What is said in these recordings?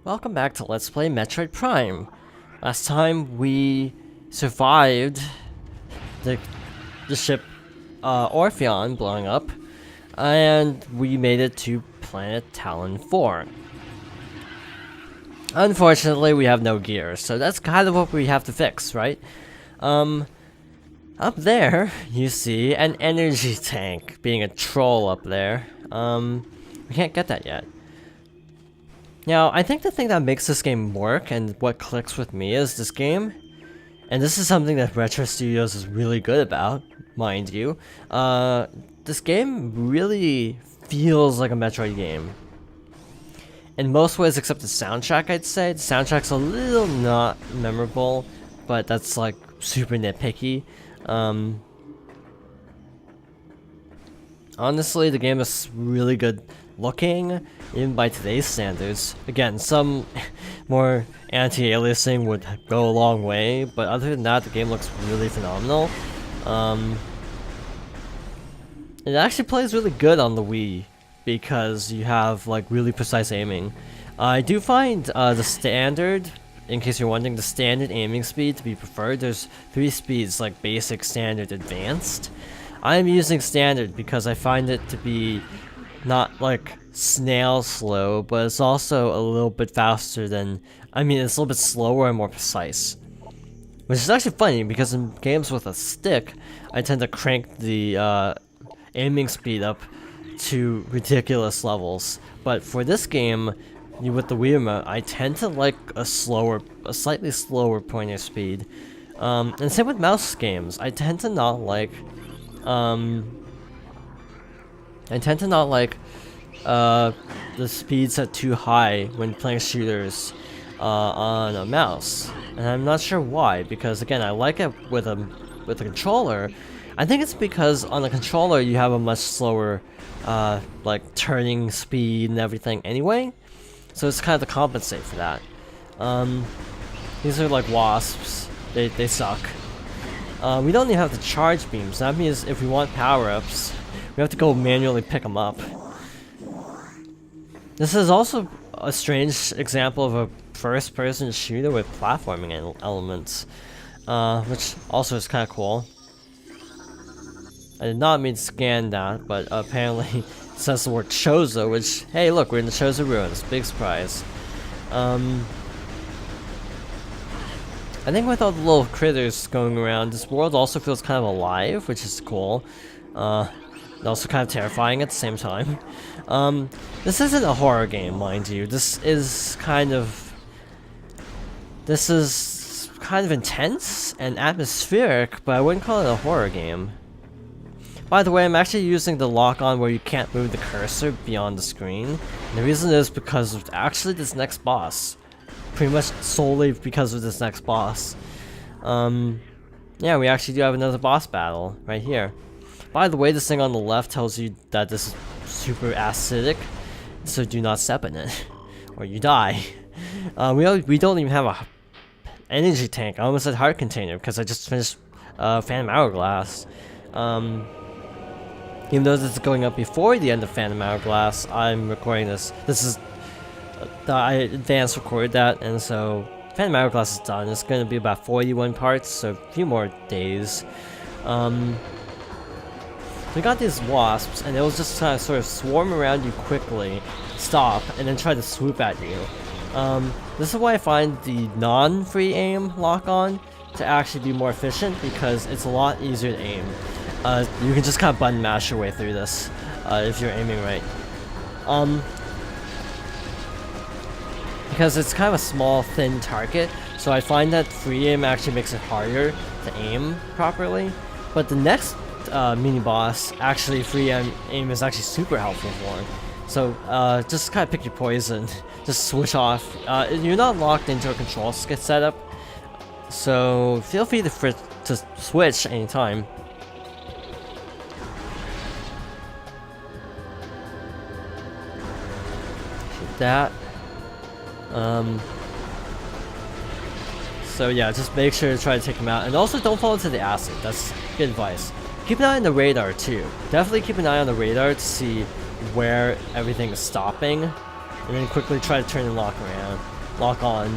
Welcome back to Let's Play Metroid Prime. Last time we survived the ship Orpheon blowing up, and we made it to planet Talon 4. Unfortunately, we have no gear, so that's kind of what we have to fix, right? Up there, you see an energy tank being a troll up there. We can't get that yet. Now, I think the thing that makes this game work and what clicks with me is this game, and this is something that Retro Studios is really good about, mind you, this game really feels like a Metroid game. In most ways except the soundtrack, I'd say. The soundtrack's a little not memorable, but that's like super nitpicky. Honestly, the game is really good looking, even by today's standards. Again, some more anti-aliasing would go a long way, but other than that, the game looks really phenomenal. It actually plays really good on the Wii, because you have like really precise aiming. I do find the standard, in case you're wondering, the standard aiming speed to be preferred. There's 3 speeds, like basic, standard, advanced. I'm using standard because I find it to be not like snail slow, but it's also a little bit faster than, I mean, it's a little bit slower and more precise. Which is actually funny because in games with a stick, I tend to crank the aiming speed up to ridiculous levels. But for this game, with the Wii remote, I tend to like a slightly slower pointer speed. And same with mouse games. I tend to not like the speed set too high when playing shooters on a mouse, and I'm not sure why. Because again, I like it with a controller. I think it's because on the controller you have a much slower like turning speed and everything anyway, so it's kind of to compensate for that. These are like wasps. They suck. We don't even have the charge beams. That means if we want power-ups, we have to go manually pick them up. This is also a strange example of a first-person shooter with platforming elements, which also is kind of cool. I did not mean to scan that, but apparently it says the word Chozo, which, hey look, we're in the Chozo ruins, big surprise. I think with all the little critters going around, this world also feels kind of alive, which is cool. And also kind of terrifying at the same time. This isn't a horror game, mind you. This is kind of intense and atmospheric, but I wouldn't call it a horror game. By the way, I'm actually using the lock-on where you can't move the cursor beyond the screen. And the reason is because of actually this next boss. Pretty much solely because of this next boss. Yeah, we actually do have another boss battle right here. By the way, this thing on the left tells you that this is super acidic, so do not step in it, or you die. We don't even have a energy tank. I almost said heart container because I just finished Phantom Hourglass. Even though this is going up before the end of Phantom Hourglass, I'm recording this. This is I advanced recorded that, and so Phantom Hourglass is done. It's going to be about 41 parts, so a few more days. We got these wasps, and they'll just kind of sort of swarm around you quickly, stop, and then try to swoop at you. This is why I find the non-free aim lock-on to actually be more efficient, because it's a lot easier to aim. You can just kind of button mash your way through this if you're aiming right. Because it's kind of a small, thin target, so I find that free aim actually makes it harder to aim properly. But the next mini-boss, actually free aim is actually super helpful for. So just kind of pick your poison, just switch off. You're not locked into a control setup, so feel free to switch anytime. Shoot that. So yeah, just make sure to try to take him out, and also don't fall into the acid. That's good advice. Keep an eye on the radar too. Definitely keep an eye on the radar to see where everything is stopping, and then quickly try to turn and lock around. lock on.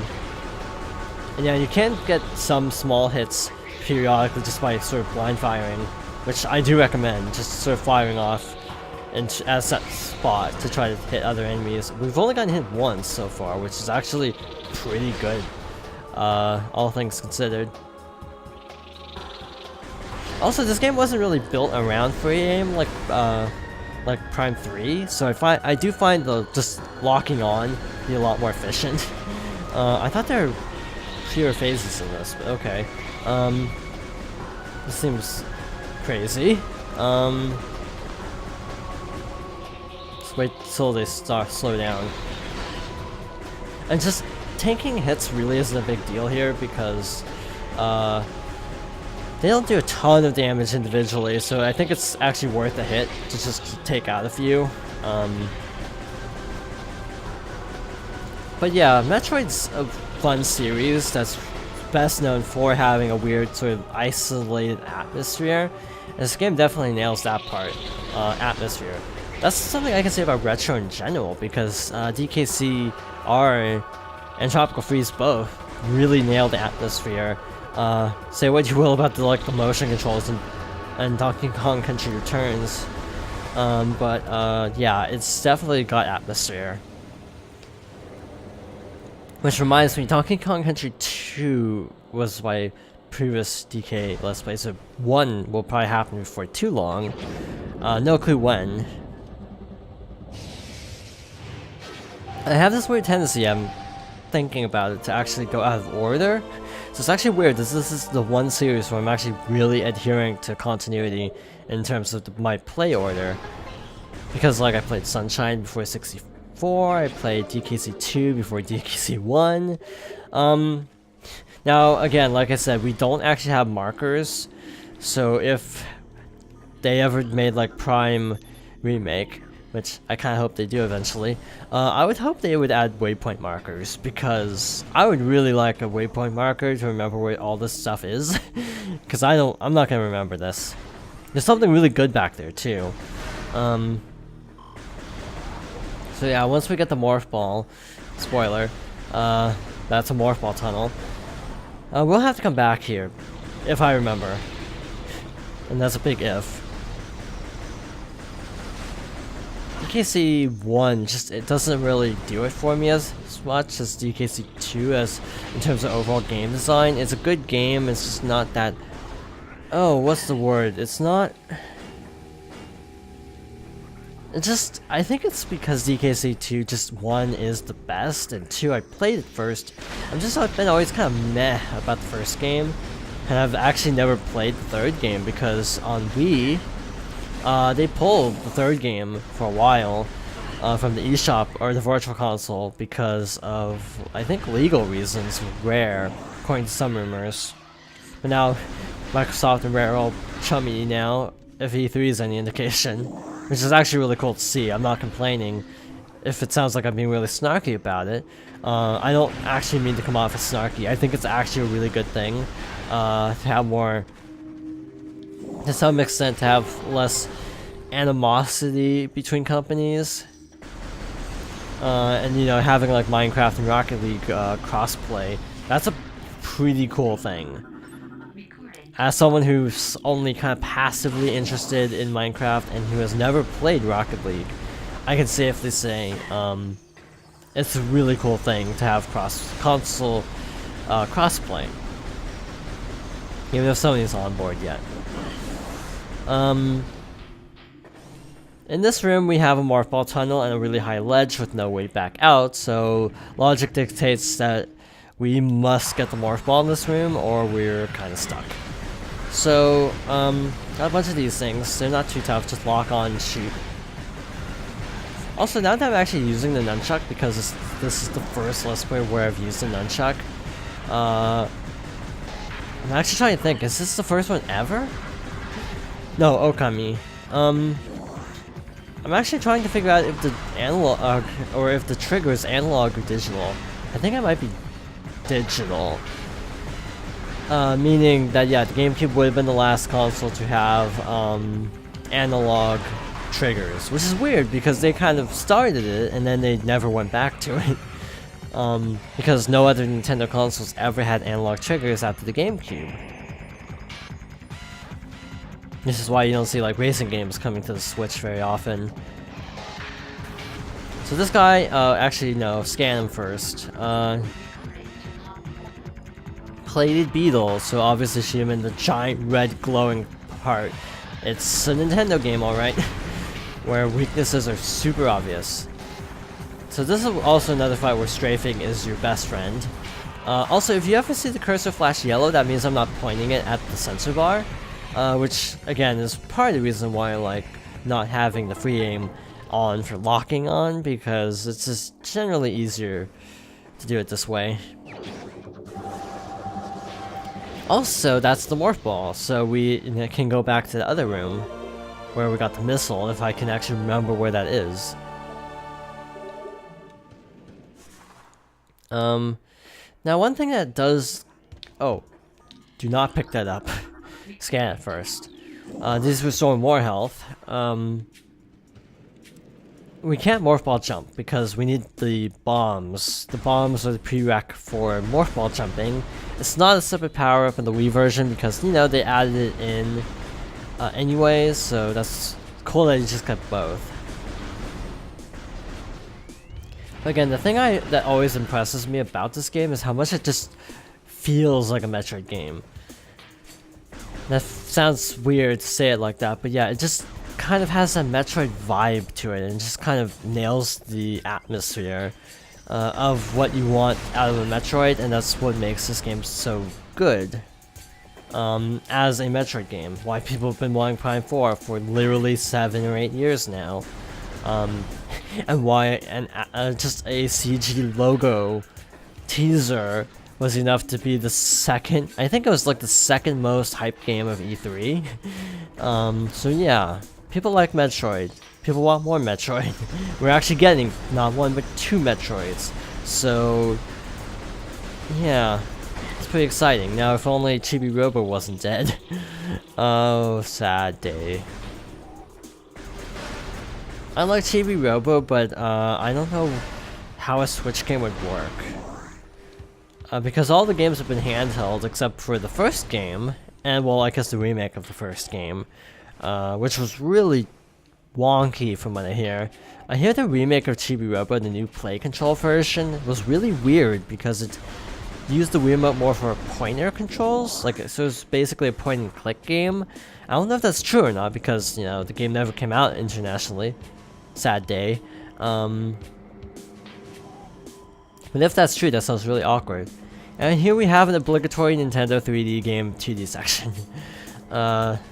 And yeah, you can get some small hits periodically just by sort of blind firing, which I do recommend, just sort of firing off and as that spot to try to hit other enemies. We've only gotten hit once so far, which is actually pretty good, all things considered. Also, this game wasn't really built around free aim like Prime 3, so I do find the just locking on be a lot more efficient. I thought there were fewer phases in this, but okay. This seems crazy. Let's wait till they slow down. And just tanking hits really isn't a big deal here because they don't do a ton of damage individually, so I think it's actually worth a hit to just take out a few. But yeah, Metroid's a fun series that's best known for having a weird sort of isolated atmosphere. And this game definitely nails that part, atmosphere. That's something I can say about Retro in general, because DKCR and Tropical Freeze both really nailed the atmosphere. Say what you will about the motion controls and Donkey Kong Country Returns, but yeah, it's definitely got atmosphere. Which reminds me, Donkey Kong Country 2 was my previous DK Let's Play, so 1 will probably happen before too long. No clue when. I have this weird tendency, I'm thinking about it, to actually go out of order. So it's actually weird, this is the one series where I'm actually really adhering to continuity in terms of my play order. Because like I played Sunshine before 64, I played DKC 2 before DKC 1. Now again, like I said, we don't actually have markers, so if they ever made like Prime Remake, which I kind of hope they do eventually, I would hope they would add waypoint markers, because I would really like a waypoint marker to remember where all this stuff is, because I'm not gonna remember this. There's something really good back there too. So yeah, once we get the Morph Ball, spoiler, that's a Morph Ball tunnel, we'll have to come back here, if I remember. And that's a big if. DKC 1, it doesn't really do it for me as much as DKC 2 as in terms of overall game design. It's a good game, it's just not that... Oh, what's the word? It's not... I think it's because DKC 2, just 1 is the best, and 2 I played it first. I've been always kind of meh about the first game, and I've actually never played the third game because on Wii, they pulled the third game for a while from the eShop or the Virtual Console because of, I think, legal reasons with Rare, according to some rumors. But now, Microsoft and Rare are all chummy now, if E3 is any indication. Which is actually really cool to see. I'm not complaining if it sounds like I'm being really snarky about it. I don't actually mean to come off as snarky. I think it's actually a really good thing to have more, to some extent, to have less animosity between companies. And you know, having like Minecraft and Rocket League crossplay, that's a pretty cool thing. As someone who's only kind of passively interested in Minecraft and who has never played Rocket League, I can safely say it's a really cool thing to have cross-console crossplay, even if Sony's on board yet. In this room we have a Morph Ball tunnel and a really high ledge with no way back out, so logic dictates that we must get the Morph Ball in this room or we're kind of stuck. So, got a bunch of these things. They're not too tough, just lock on and shoot. Also, now that I'm actually using the nunchuck, because this is the first Let's Play where I've used the nunchuck, I'm actually trying to think, is this the first one ever? No, Okami. I'm actually trying to figure out if the analog, or if the trigger is analog or digital. I think it might be digital. Meaning that, yeah, the GameCube would have been the last console to have analog triggers, which is weird because they kind of started it and then they never went back to it. because no other Nintendo consoles ever had analog triggers after the GameCube. This is why you don't see like racing games coming to the Switch very often. So this guy, actually no, scan him first. Plated beetle, so obviously shoot him in the giant red glowing part. It's a Nintendo game, alright, where weaknesses are super obvious. So this is also another fight where strafing is your best friend. Also, if you ever see the cursor flash yellow, that means I'm not pointing it at the sensor bar, which again is part of the reason why I like not having the free aim on for locking on, because it's just generally easier to do it this way. Also, that's the morph ball, so we can go back to the other room where we got the missile, if I can actually remember where that is. Now one thing that does... Oh, do not pick that up. Scan it first. This is restoring more health. We can't morph ball jump because we need the bombs. The bombs are the prereq for morph ball jumping. It's not a separate power up in the Wii version because, you know, they added it in anyways, so that's cool that you just got both. But again, the thing that always impresses me about this game is how much it just feels like a Metroid game. That sounds weird to say it like that, but yeah, it just kind of has a Metroid vibe to it and just kind of nails the atmosphere of what you want out of a Metroid, and that's what makes this game so good as a Metroid game. Why people have been wanting Prime 4 for literally 7 or 8 years now. And why just a CG logo teaser was enough to be the second, I think it was like the second most hyped game of E3. So yeah, people like Metroid. People want more Metroid. We're actually getting not one but 2 Metroids. So yeah, it's pretty exciting. Now if only Chibi Robo wasn't dead. Oh, sad day. I like Chibi Robo, but I don't know how a Switch game would work. Because all the games have been handheld except for the first game, and well, I guess the remake of the first game, which was really wonky from what I hear. I hear the remake of Chibi Robo, the new Play Control version, was really weird because it used the Wiimote more for pointer controls, like so it's basically a point and click game. I don't know if that's true or not because, you know, the game never came out internationally. Sad day. But if that's true, that sounds really awkward. And here we have an obligatory Nintendo 3D game 2D section.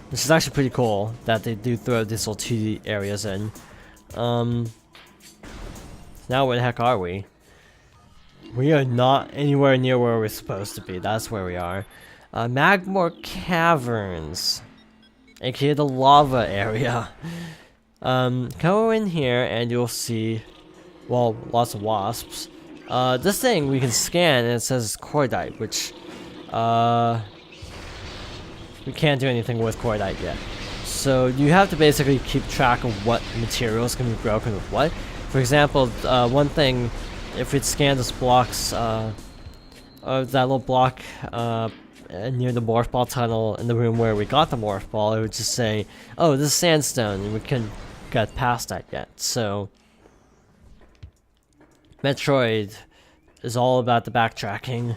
Which is actually pretty cool that they do throw these little 2D areas in. Now where the heck are we? We are not anywhere near where we're supposed to be. That's where we are. Magmore Caverns, aka the lava area. Go in here and you'll see, well, lots of wasps. This thing we can scan and it says cordite, which we can't do anything with cordite yet. So you have to basically keep track of what materials can be broken with what. For example, one thing, if it scans this blocks, that little block near the morph ball tunnel in the room where we got the morph ball, it would just say, oh, this is sandstone, and we couldn't get past that yet. So Metroid is all about the backtracking.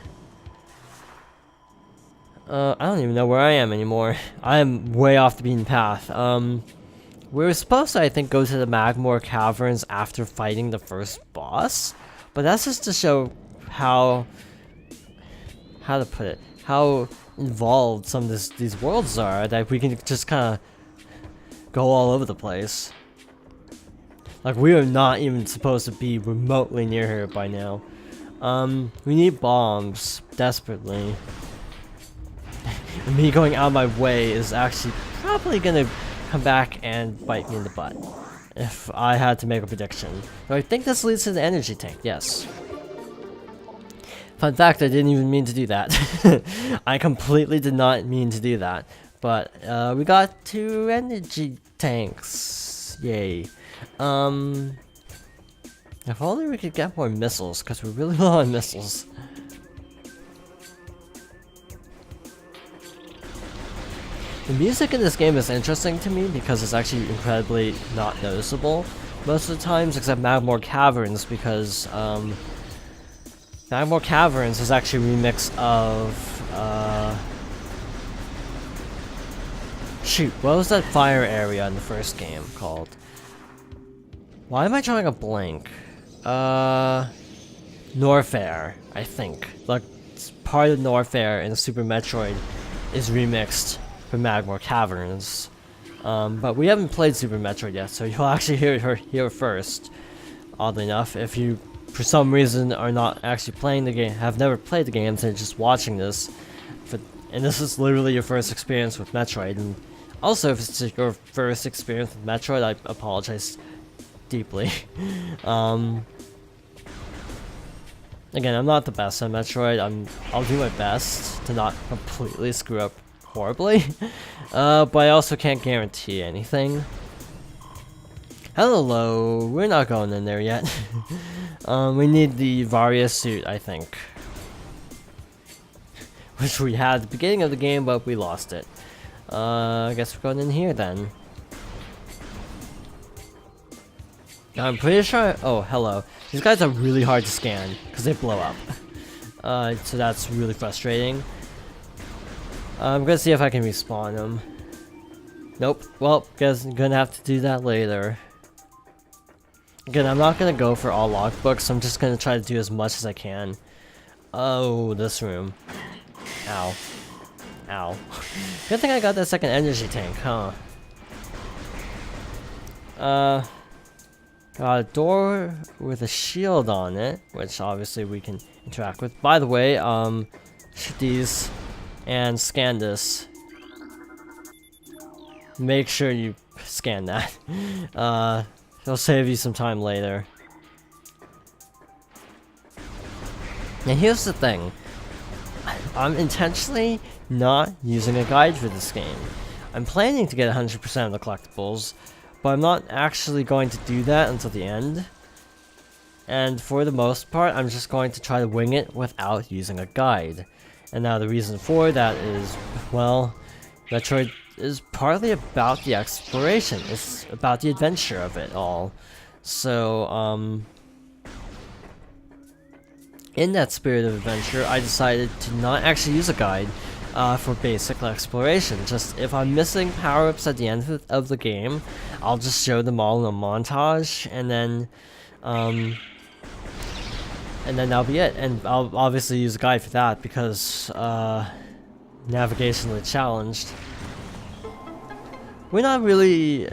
I don't even know where I am anymore. I am way off the beaten path. We were supposed to, I think, go to the Magmore Caverns after fighting the first boss, but that's just to show how to put it, how involved some of these worlds are, that we can just kind of go all over the place. Like, we are not even supposed to be remotely near here by now. We need bombs, desperately. Me going out of my way is actually probably gonna come back and bite me in the butt, if I had to make a prediction. So I think this leads to the energy tank, yes. Fun fact, I didn't even mean to do that. I completely did not mean to do that. But, we got 2 energy tanks. Yay. If only we could get more missiles, because we're really low on missiles. The music in this game is interesting to me because it's actually incredibly not noticeable most of the times, except Magmore Caverns, because Magmore Caverns is actually a remix of shoot, what was that fire area in the first game called? Why am I drawing a blank? Norfair, I think. Like, part of Norfair in Super Metroid is remixed for Magmore Caverns. But we haven't played Super Metroid yet, so you'll actually hear it here first. Oddly enough, if you, for some reason, are not actually playing the game, have never played the games, and just watching this, and this is literally your first experience with Metroid, and also if it's your first experience with Metroid, I apologize deeply. Again, I'm not the best at Metroid. I'll do my best to not completely screw up horribly, but I also can't guarantee anything. Hello, we're not going in there yet. We need the Varia suit, I think, which we had at the beginning of the game, but we lost it. I guess we're going in here then. I'm pretty sure. Oh, hello. These guys are really hard to scan because they blow up. So that's really frustrating. I'm gonna see if I can respawn them. Nope. Well, guess I'm gonna have to do that later. Again, I'm not gonna go for all logbooks. I'm just gonna try to do as much as I can. Oh, this room. Ow. Ow. Good thing I got that second energy tank, huh? Got a door with a shield on it, which obviously we can interact with. By the way, shoot these and scan this. Make sure you scan that. It'll save you some time later. And here's the thing. I'm intentionally not using a guide for this game. I'm planning to get 100% of the collectibles, but I'm not actually going to do that until the end. And for the most part, I'm just going to try to wing it without using a guide. And now the reason for that is, well, Metroid is partly about the exploration. It's about the adventure of it all. So, in that spirit of adventure, I decided to not actually use a guide for basic exploration. Just if I'm missing power-ups at the end of the game, I'll just show them all in a montage, and then that'll be it. And I'll obviously use a guide for that because navigationally challenged. We're not really.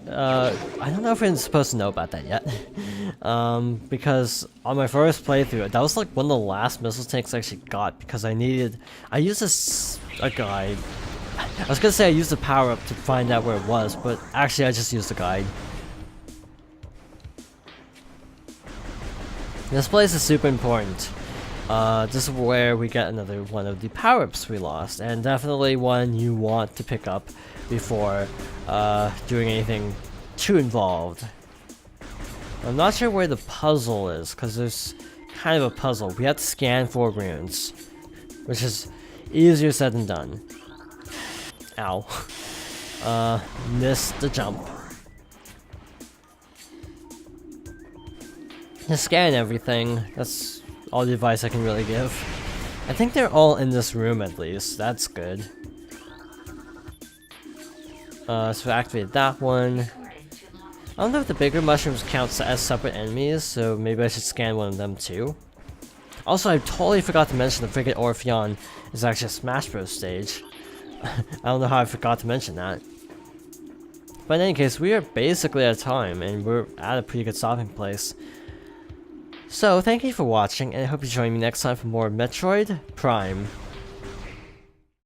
I don't know if we're supposed to know about that yet. Because on my first playthrough, that was like one of the last missile tanks I actually got because I used a guide. I was gonna say I used a power up to find out where it was, but actually I just used a guide. This place is super important. This is where we get another one of the power-ups we lost, and definitely one you want to pick up before doing anything too involved. I'm not sure where the puzzle is, because there's kind of a puzzle. We have to scan 4 runes, which is easier said than done. Ow. Missed the jump. Just scan everything. That's all the advice I can really give. I think they're all in this room at least. That's good. So I activated that one. I don't know if the bigger mushrooms count as separate enemies, so maybe I should scan one of them too. Also, I totally forgot to mention the Frigate Orpheon is actually a Smash Bros. Stage. I don't know how I forgot to mention that. But in any case, we are basically out of time, and we're at a pretty good stopping place. So, thank you for watching, and I hope you join me next time for more Metroid Prime.